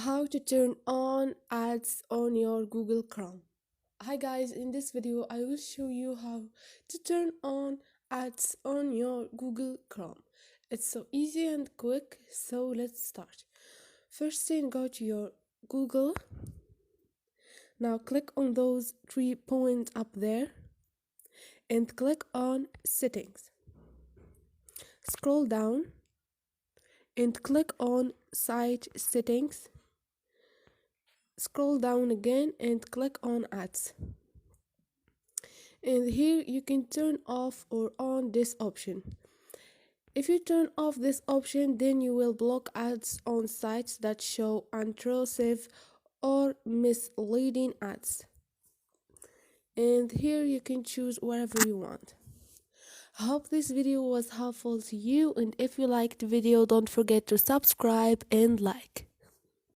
How to turn on ads on your Google Chrome. Hi guys, in this video I will show you how to turn on ads on your Google Chrome. It's so easy and quick, so let's start. First thing, go to your Google. Now click on those 3 points up there and click on settings. Scroll down and click on site settings. Scroll down again and click on ads, and here you can turn off or on this option. If you turn off this option, then you will block ads on sites that show intrusive or misleading ads, and here you can choose whatever you want. I hope this video was helpful to you, and if you liked the video, don't forget to subscribe and like.